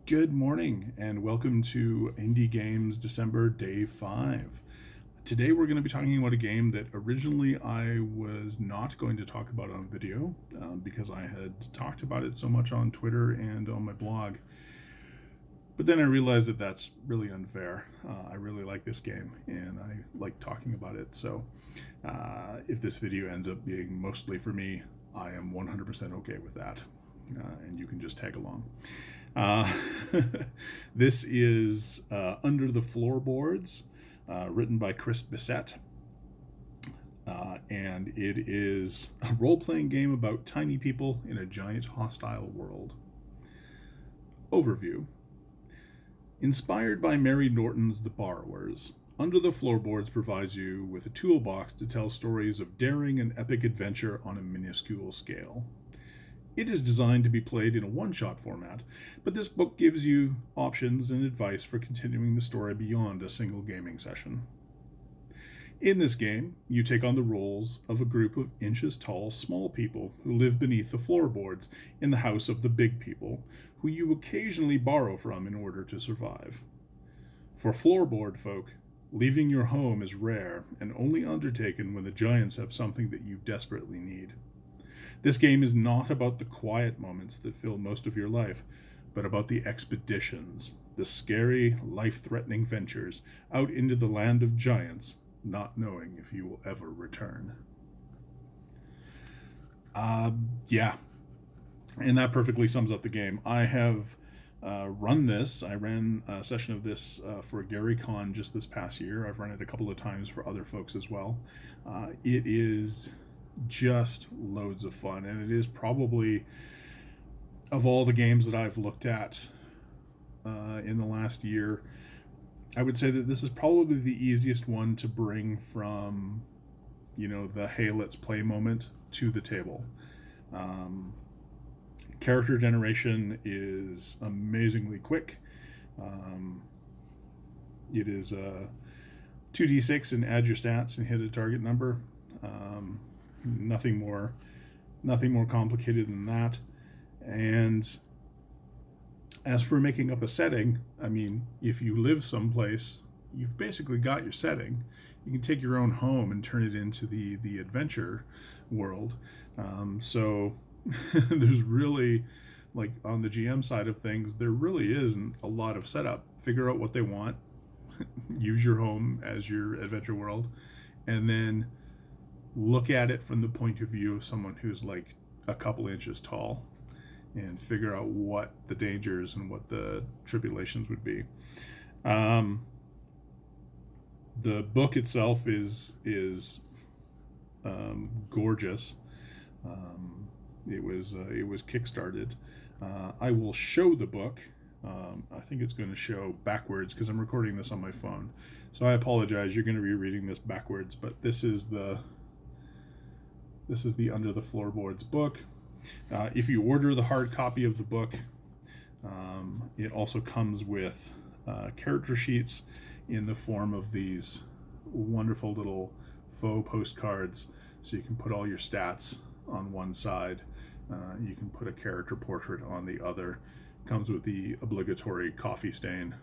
Good morning and welcome to Indie Games December Day 5. Today we're going to be talking about a game that originally I was not going to talk about on video because I had talked about it so much on Twitter and on my blog. But then I realized that that's really unfair. I really like this game and I like talking about it. So if this video ends up being mostly for me, I am 100% okay with that. And you can just tag along. Uh, this is Under the Floorboards, written by Chris Bissett. And it is a role-playing game about tiny people in a giant hostile world. Overview. Inspired by Mary Norton's The Borrowers, Under the Floorboards provides you with a toolbox to tell stories of daring and epic adventure on a minuscule scale. It is designed to be played in a one-shot format, but this book gives you options and advice for continuing the story beyond a single gaming session. In this game, you take on the roles of a group of inches-tall small people who live beneath the floorboards in the house of the big people, who you occasionally borrow from in order to survive. For floorboard folk, leaving your home is rare and only undertaken when the giants have something that you desperately need. This game is not about the quiet moments that fill most of your life, but about the expeditions, the scary, life-threatening ventures out into the land of giants, not knowing if you will ever return. Yeah, and that perfectly sums up the game. I have run this. I ran a session of this for Gary Con just this past year. I've run it a couple of times for other folks as well. It is just loads of fun, and it is probably, of all the games that I've looked at in the last year, I would say that this is probably the easiest one to bring from, the hey, let's play moment to the table. Character generation is amazingly quick. It is 2d6 and add your stats and hit a target number. Nothing more complicated than that. And as for making up a setting, I mean, if you live someplace, you've basically got your setting. You can take your own home and turn it into the adventure world. So there's really, like, on the GM side of things, there really isn't a lot of setup. Figure out what they want, use your home as your adventure world, and then look at it from the point of view of someone who's like a couple inches tall and figure out what the dangers and what the tribulations would be. The book itself is gorgeous. It was kickstarted. I will show the book. I think it's going to show backwards because I'm recording this on my phone. So I apologize. You're going to be reading this backwards, but this is the Under the Floorboards book. If you order the hard copy of the book, it also comes with character sheets in the form of these wonderful little faux postcards. So you can put all your stats on one side. You can put a character portrait on the other. Comes with the obligatory coffee stain,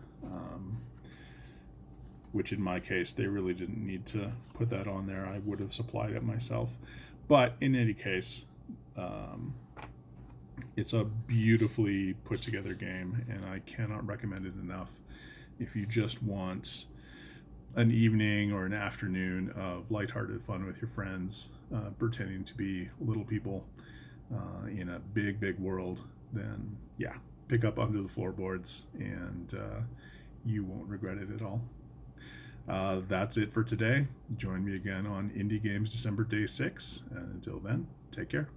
which in my case, they really didn't need to put that on there. I would have supplied it myself. But in any case, it's a beautifully put together game, and I cannot recommend it enough. If you just want an evening or an afternoon of lighthearted fun with your friends, pretending to be little people in a big, big world, then yeah, pick up Under the Floorboards, and you won't regret it at all. That's it for today. Join me again on Indie Games December Day 6. And until then, take care.